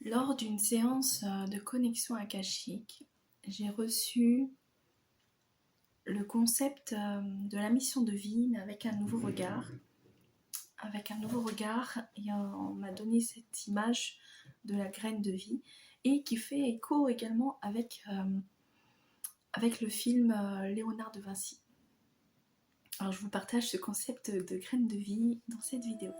Lors d'une séance de connexion akashique, j'ai reçu le concept de la mission de vie, mais avec un nouveau regard. Et on m'a donné cette image de la graine de vie et qui fait écho également avec le film Léonard de Vinci. Alors je vous partage ce concept de graine de vie dans cette vidéo.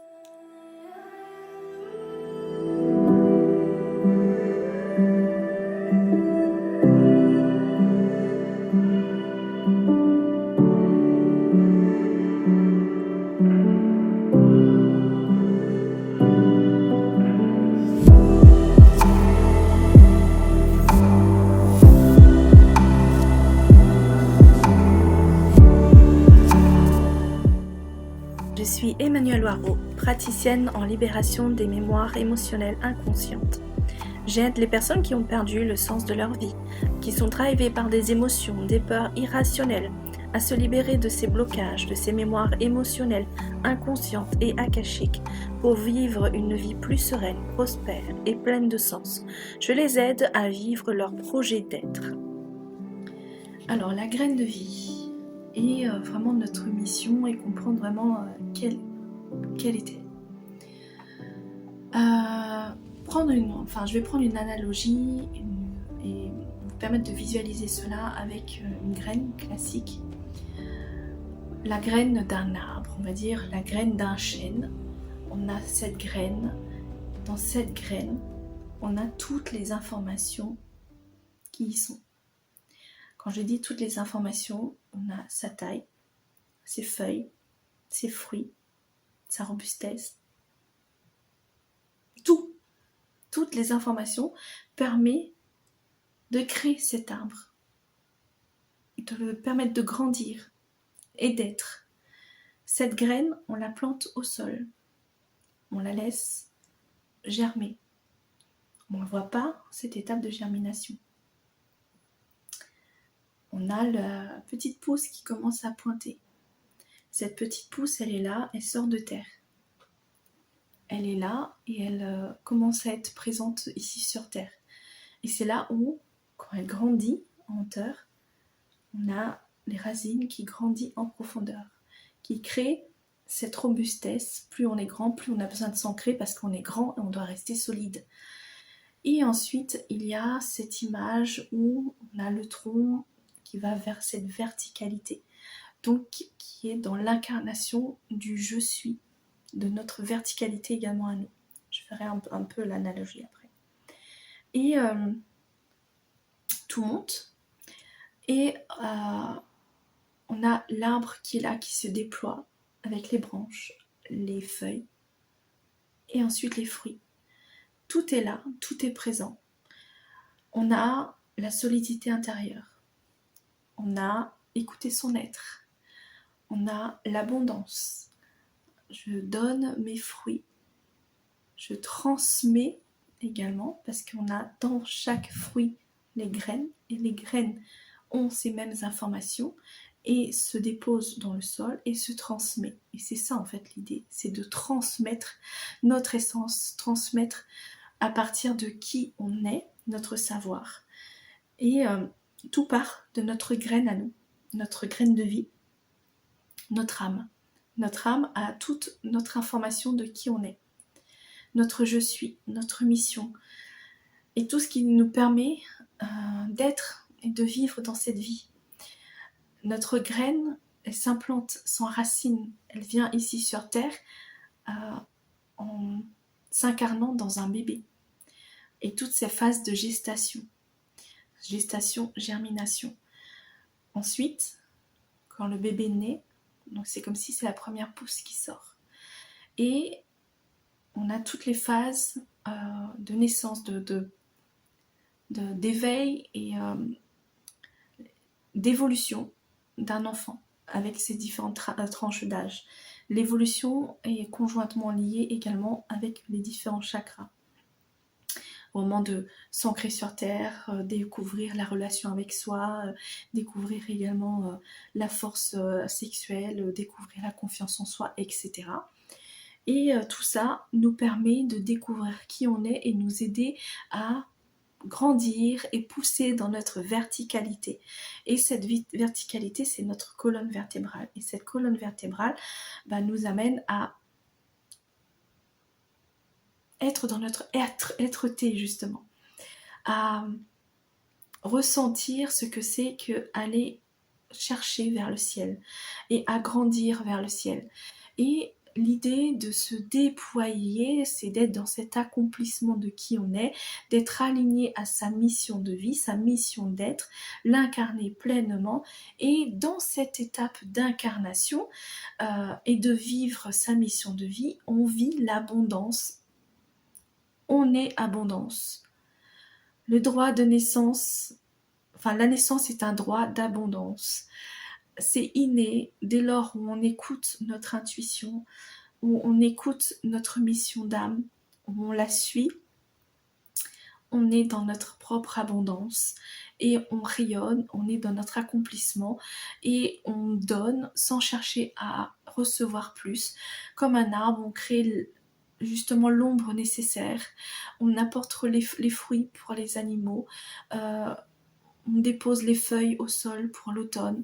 Je suis Emmanuelle Loireau, praticienne en libération des mémoires émotionnelles inconscientes. J'aide les personnes qui ont perdu le sens de leur vie, qui sont drivées par des émotions, des peurs irrationnelles, à se libérer de ces blocages, de ces mémoires émotionnelles inconscientes et akashiques pour vivre une vie plus sereine, prospère et pleine de sens. Je les aide à vivre leur projet d'être. Alors, la graine de vie est vraiment notre mission et comprendre vraiment quelle était. Je vais prendre une analogie et vous permettre de visualiser cela avec une graine classique. La graine d'un arbre, on va dire la graine d'un chêne. On a cette graine. Dans cette graine, on a toutes les informations qui y sont. Quand je dis toutes les informations, on a sa taille, ses feuilles, ses fruits, sa robustesse. Toutes les informations permettent de créer cet arbre, de le permettre de grandir et d'être. Cette graine, on la plante au sol. On la laisse germer. On ne voit pas cette étape de germination. On a la petite pousse qui commence à pointer. Cette petite pousse, elle est là, elle sort de terre. Elle est là et elle commence à être présente ici sur terre. Et c'est là où, quand elle grandit en hauteur, on a les racines qui grandissent en profondeur, qui créent cette robustesse. Plus on est grand, plus on a besoin de s'ancrer parce qu'on est grand et on doit rester solide. Et ensuite, il y a cette image où on a le tronc qui va vers cette verticalité, donc qui est dans l'incarnation du je suis, de notre verticalité également à nous. Je ferai un peu l'analogie après. Et tout monte, et on a l'arbre qui est là, qui se déploie avec les branches, les feuilles, et ensuite les fruits. Tout est là, tout est présent. On a la solidité intérieure. On a écouté son être. On a l'abondance. Je donne mes fruits. Je transmets également, parce qu'on a dans chaque fruit les graines, et les graines ont ces mêmes informations et se déposent dans le sol et se transmet. Et c'est ça en fait l'idée, c'est de transmettre notre essence, transmettre à partir de qui on est, notre savoir. Et tout part de notre graine à nous, notre graine de vie, notre âme. Notre âme a toute notre information de qui on est, notre je suis, notre mission, et tout ce qui nous permet d'être et de vivre dans cette vie. Notre graine, elle s'implante sans racine, elle vient ici sur Terre en s'incarnant dans un bébé. Et toutes ces phases de gestation, germination. Ensuite, quand le bébé naît, donc c'est comme si c'est la première pousse qui sort. Et on a toutes les phases de naissance, d'éveil et d'évolution d'un enfant avec ses différentes tranches d'âge. L'évolution est conjointement liée également avec les différents chakras. Au moment de s'ancrer sur terre, découvrir la relation avec soi, découvrir également la force sexuelle, découvrir la confiance en soi, etc. Et tout ça nous permet de découvrir qui on est et nous aider à grandir et pousser dans notre verticalité. Et cette verticalité, c'est notre colonne vertébrale. Et cette colonne vertébrale nous amène à être dans notre être-té, justement. À ressentir ce que c'est que aller chercher vers le ciel et à grandir vers le ciel. Et l'idée de se déployer, c'est d'être dans cet accomplissement de qui on est, d'être aligné à sa mission de vie, sa mission d'être, l'incarner pleinement. Et dans cette étape d'incarnation et de vivre sa mission de vie, on vit l'abondance. On est abondance. Le droit de naissance, la naissance est un droit d'abondance. C'est inné dès lors où on écoute notre intuition, où on écoute notre mission d'âme, où on la suit, on est dans notre propre abondance et on rayonne, on est dans notre accomplissement et on donne sans chercher à recevoir plus. Comme un arbre, on crée justement l'ombre nécessaire, on apporte les fruits pour les animaux, on dépose les feuilles au sol pour l'automne,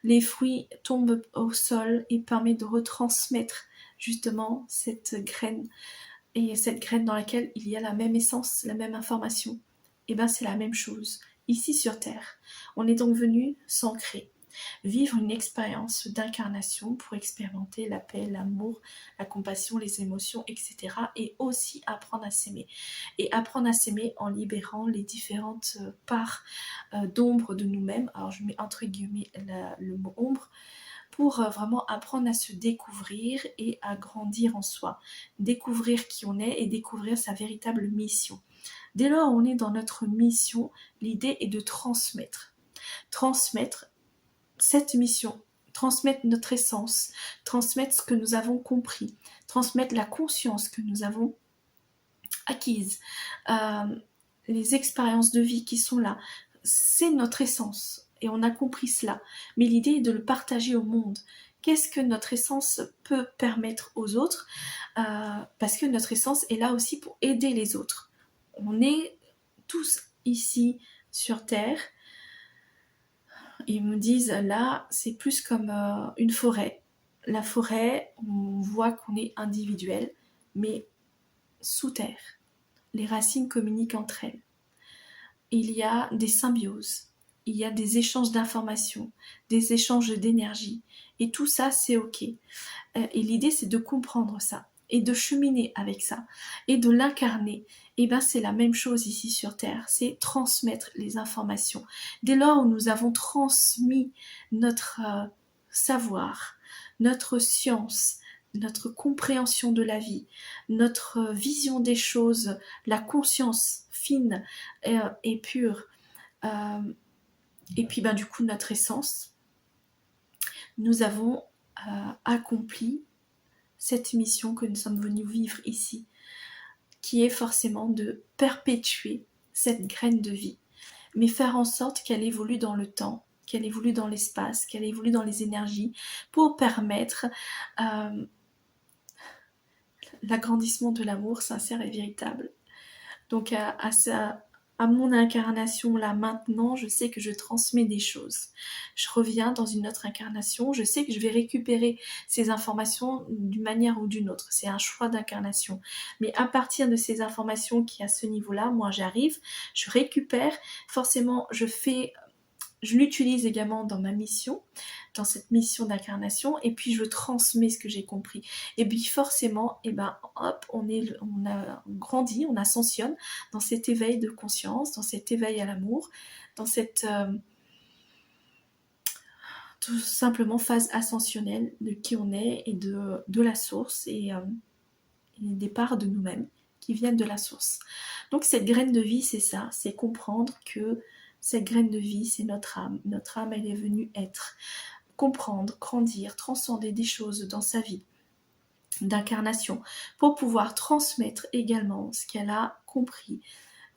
les fruits tombent au sol et permettent de retransmettre justement cette graine, et cette graine dans laquelle il y a la même essence, la même information. Et bien c'est la même chose, ici sur Terre. On est donc venu s'ancrer, vivre une expérience d'incarnation pour expérimenter la paix, l'amour, la compassion, les émotions, etc. Et aussi apprendre à s'aimer. Et apprendre à s'aimer en libérant les différentes parts d'ombre de nous-mêmes. Alors je mets entre guillemets le mot ombre, pour vraiment apprendre à se découvrir et à grandir en soi. Découvrir qui on est et découvrir sa véritable mission. Dès lors où on est dans notre mission, l'idée est de transmettre. Transmettre cette mission, transmettre notre essence, transmettre ce que nous avons compris, transmettre la conscience que nous avons acquise, les expériences de vie qui sont là. C'est notre essence et on a compris cela. Mais l'idée est de le partager au monde. Qu'est-ce que notre essence peut permettre aux autres parce que notre essence est là aussi pour aider les autres. On est tous ici sur Terre. Ils me disent là, c'est plus comme une forêt. La forêt, on voit qu'on est individuel, mais sous terre, les racines communiquent entre elles. Il y a des symbioses, il y a des échanges d'informations, des échanges d'énergie, et tout ça, c'est ok. Et l'idée, c'est de comprendre ça, et de cheminer avec ça, et de l'incarner. Et bien, c'est la même chose ici sur Terre, c'est transmettre les informations. Dès lors où nous avons transmis notre savoir, notre science, notre compréhension de la vie, notre vision des choses, la conscience fine et pure, et puis du coup notre essence, nous avons accompli cette mission que nous sommes venus vivre ici, qui est forcément de perpétuer cette graine de vie, mais faire en sorte qu'elle évolue dans le temps, qu'elle évolue dans l'espace, qu'elle évolue dans les énergies, pour permettre l'agrandissement de l'amour sincère et véritable. Donc à mon incarnation là maintenant, je sais que je transmets des choses. Je reviens dans une autre incarnation, je sais que je vais récupérer ces informations d'une manière ou d'une autre. C'est un choix d'incarnation. Mais à partir de ces informations qui à ce niveau-là, moi j'arrive, je récupère, forcément je l'utilise également dans ma mission, dans cette mission d'incarnation, et puis je transmets ce que j'ai compris. Et puis forcément, hop, on a grandi, on ascensionne dans cet éveil de conscience, dans cet éveil à l'amour, dans cette tout simplement phase ascensionnelle de qui on est et de la source et des parts de nous-mêmes qui viennent de la source. Donc cette graine de vie, c'est ça, c'est comprendre que cette graine de vie, c'est notre âme. Notre âme, elle est venue être, comprendre, grandir, transcender des choses dans sa vie d'incarnation pour pouvoir transmettre également ce qu'elle a compris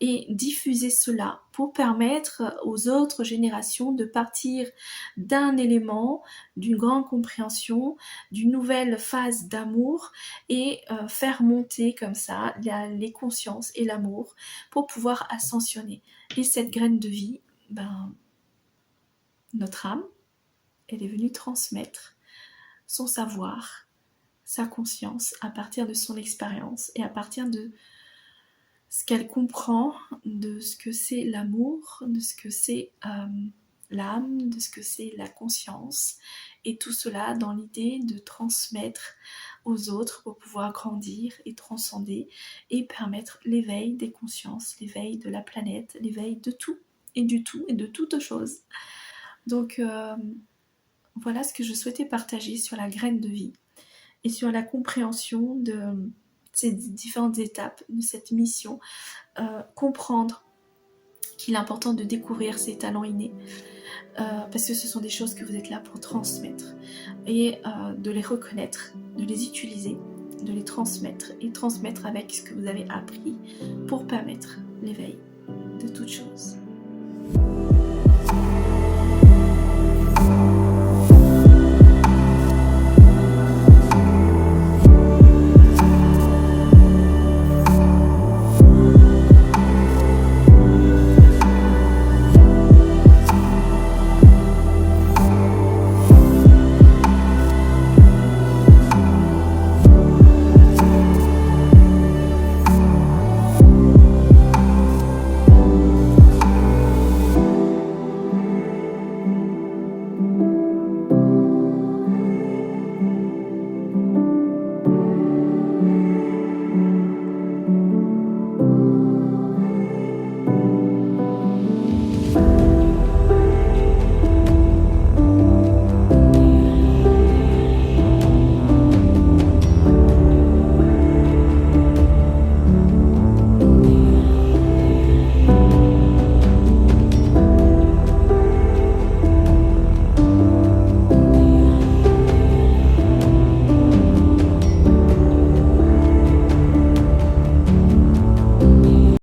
et diffuser cela pour permettre aux autres générations de partir d'un élément, d'une grande compréhension, d'une nouvelle phase d'amour et faire monter comme ça les consciences et l'amour pour pouvoir ascensionner. Et cette graine de vie, ben, notre âme, elle est venue transmettre son savoir, sa conscience à partir de son expérience et à partir de ce qu'elle comprend de ce que c'est l'amour, de ce que c'est l'âme, de ce que c'est la conscience, et tout cela dans l'idée de transmettre aux autres pour pouvoir grandir et transcender et permettre l'éveil des consciences, l'éveil de la planète, l'éveil de tout et du tout et de toute chose. Donc voilà ce que je souhaitais partager sur la graine de vie et sur la compréhension de ces différentes étapes de cette mission. Comprendre qu'il est important de découvrir ses talents innés, parce que ce sont des choses que vous êtes là pour transmettre, et de les reconnaître, de les utiliser, de les transmettre, et transmettre avec ce que vous avez appris pour permettre l'éveil de toutes choses.